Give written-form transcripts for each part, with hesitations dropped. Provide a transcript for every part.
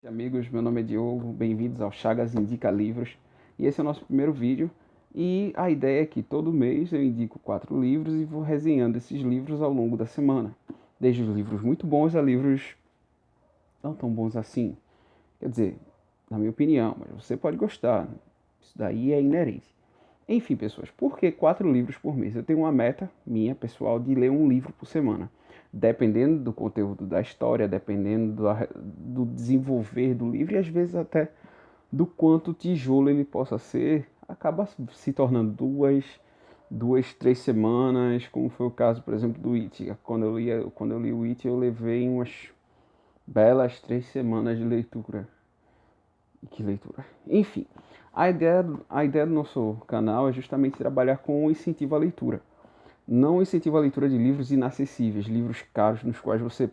Amigos, meu nome é Diogo, bem-vindos ao Chagas Indica Livros e esse é o nosso primeiro vídeo e a ideia é que todo mês eu indico 4 livros e vou resenhando esses livros ao longo da semana, desde os livros muito bons a livros não tão bons assim, quer dizer, na minha opinião, mas você pode gostar, isso daí é inerente. Enfim, pessoas, por que 4 livros por mês? Eu tenho uma meta minha, pessoal, de ler um livro por semana. Dependendo do conteúdo da história, dependendo do desenvolver do livro e às vezes até do quanto tijolo ele possa ser, acaba se tornando duas, 3 semanas, como foi o caso, por exemplo, do It. Quando eu li o It, eu levei umas belas 3 semanas de leitura. Que leitura. Enfim, a ideia do nosso canal é justamente trabalhar com o incentivo à leitura. Não incentivo a leitura de livros inacessíveis, livros caros nos quais você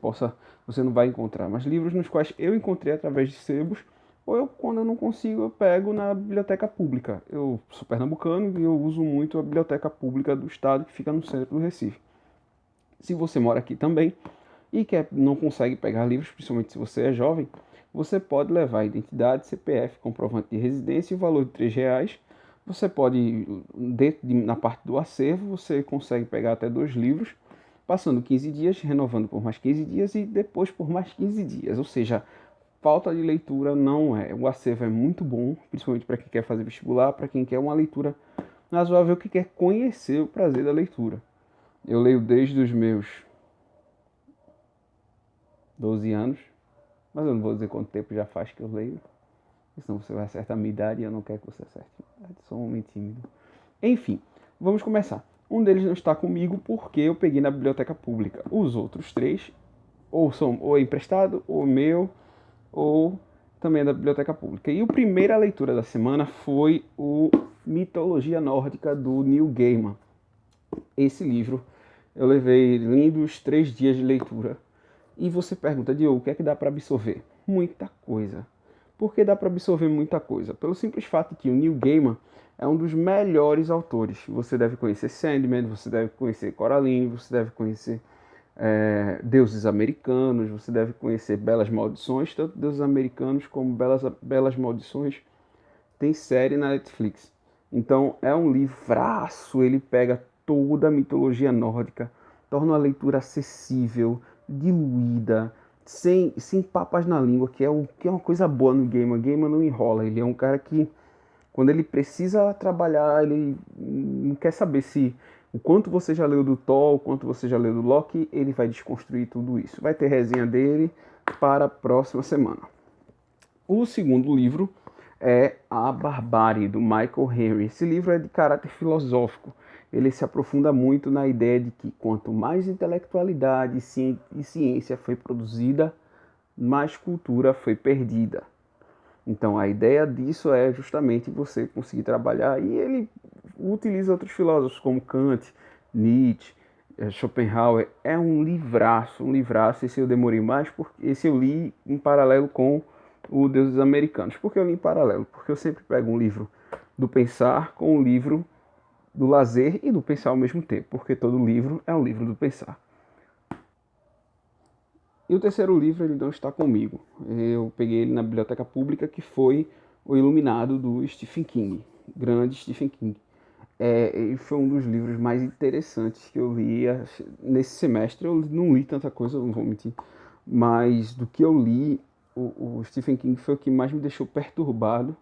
não vai encontrar, mas livros nos quais eu encontrei através de sebos, ou quando eu não consigo, eu pego na biblioteca pública. Eu sou pernambucano e eu uso muito a biblioteca pública do estado que fica no centro do Recife. Se você mora aqui também e não consegue pegar livros, principalmente se você é jovem, você pode levar identidade, CPF, comprovante de residência e o valor de R$ 3. Você pode, na parte do acervo, você consegue pegar até 2 livros, passando 15 dias, renovando por mais 15 dias e depois por mais 15 dias. Ou seja, falta de leitura não é. O acervo é muito bom, principalmente para quem quer fazer vestibular, para quem quer uma leitura razoável, que quer conhecer o prazer da leitura. Eu leio desde os meus 12 anos, mas eu não vou dizer quanto tempo já faz que eu leio, senão você vai acertar a minha idade e eu não quero que você acerte a minha idade, sou um homem tímido. Enfim, vamos começar. Um deles não está comigo porque eu peguei na biblioteca pública. Os outros 3, ou é emprestado, ou meu, ou também é da biblioteca pública. E a primeira leitura da semana foi o Mitologia Nórdica, do Neil Gaiman. Esse livro eu levei lindos 3 dias de leitura. E você pergunta, Diogo, o que é que dá para absorver? Muita coisa. Por que dá para absorver muita coisa? Pelo simples fato que o Neil Gaiman é um dos melhores autores. Você deve conhecer Sandman, você deve conhecer Coraline, você deve conhecer Deuses Americanos, você deve conhecer Belas Maldições, tanto Deuses Americanos como Belas Maldições. Tem série na Netflix. Então é um livraço, ele pega toda a mitologia nórdica, torna a leitura acessível, diluída, sem papas na língua, que é uma coisa boa no Gaiman. Gaiman não enrola, ele é um cara que, quando ele precisa trabalhar, ele não quer saber se o quanto você já leu do Thor, o quanto você já leu do Loki, ele vai desconstruir tudo isso. Vai ter resenha dele para a próxima semana. O segundo livro é A Barbárie, do Michael Henry. Esse livro é de caráter filosófico. Ele se aprofunda muito na ideia de que quanto mais intelectualidade e ciência foi produzida, mais cultura foi perdida. Então a ideia disso é justamente você conseguir trabalhar, e ele utiliza outros filósofos como Kant, Nietzsche, Schopenhauer. É um livraço, um livraço. Esse eu demorei mais, porque esse eu li em paralelo com o Deuses Americanos. Por que eu li em paralelo? Porque eu sempre pego um livro do pensar com um livro do lazer e do pensar ao mesmo tempo, porque todo livro é um livro do pensar. E o terceiro livro, ele não está comigo. Eu peguei ele na biblioteca pública, que foi O Iluminado, do Stephen King. Grande Stephen King. Ele foi um dos livros mais interessantes que eu li nesse semestre. Eu não li tanta coisa, não vou mentir, mas do que eu li, o Stephen King foi o que mais me deixou perturbado.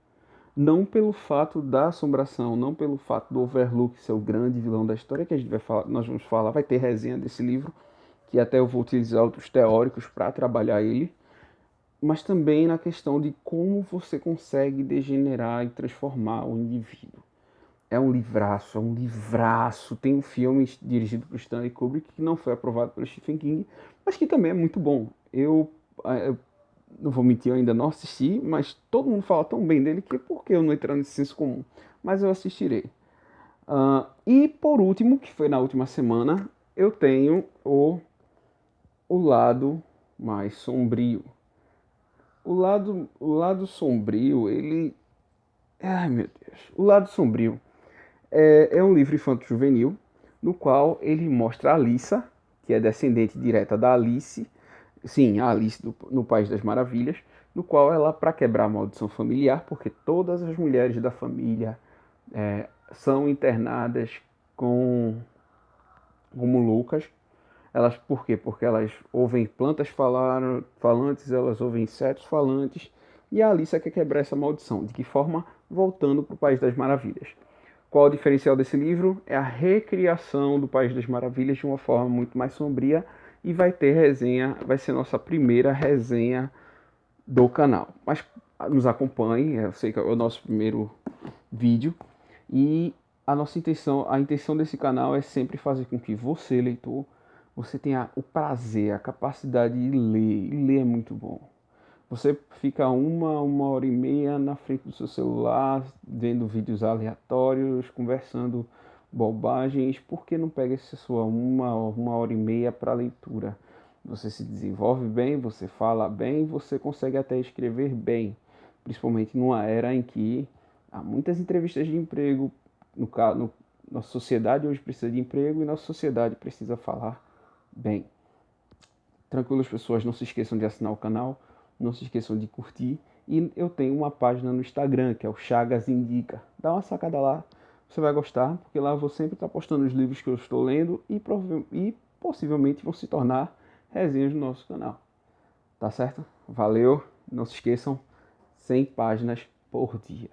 Não pelo fato da assombração, não pelo fato do Overlook ser o grande vilão da história, que a gente vai falar, nós vamos falar, vai ter resenha desse livro, que até eu vou utilizar outros teóricos para trabalhar ele, mas também na questão de como você consegue degenerar e transformar o indivíduo. É um livraço, é um livraço. Tem um filme dirigido por Stanley Kubrick que não foi aprovado pelo Stephen King, mas que também é muito bom. Eu não vou mentir, eu ainda não assisti, mas todo mundo fala tão bem dele que por que eu não entrar nesse senso comum? Mas eu assistirei. E por último, que foi na última semana, eu tenho o lado mais sombrio. O lado sombrio, ele... Ai, meu Deus. O lado sombrio é um livro infanto-juvenil, no qual ele mostra a Alissa, que é descendente direta da Alice, sim, a Alice no País das Maravilhas, no qual ela, para quebrar a maldição familiar, porque todas as mulheres da família são internadas como loucas. Elas, por quê? Porque elas ouvem plantas falantes, elas ouvem insetos falantes, e a Alice quer quebrar essa maldição. De que forma? Voltando para o País das Maravilhas. Qual o diferencial desse livro? É a recriação do País das Maravilhas de uma forma muito mais sombria, e vai ter resenha, vai ser nossa primeira resenha do canal. Mas nos acompanhe, eu sei que é o nosso primeiro vídeo, e a intenção desse canal é sempre fazer com que você, leitor, você tenha o prazer, a capacidade de ler. E ler é muito bom. Você fica uma hora e meia na frente do seu celular, vendo vídeos aleatórios, conversando bobagens. Por que não pega essa sua uma hora e meia para leitura? Você se desenvolve bem, você fala bem, você consegue até escrever bem. Principalmente numa era em que há muitas entrevistas de emprego. Nossa sociedade hoje precisa de emprego e nossa sociedade precisa falar bem. Tranquilo, as pessoas, não se esqueçam de assinar o canal, não se esqueçam de curtir. E eu tenho uma página no Instagram, que é o Chagas Indica. Dá uma sacada lá, você vai gostar, porque lá eu vou sempre estar postando os livros que eu estou lendo e possivelmente vão se tornar resenhas do nosso canal. Tá certo? Valeu, não se esqueçam, 100 páginas por dia.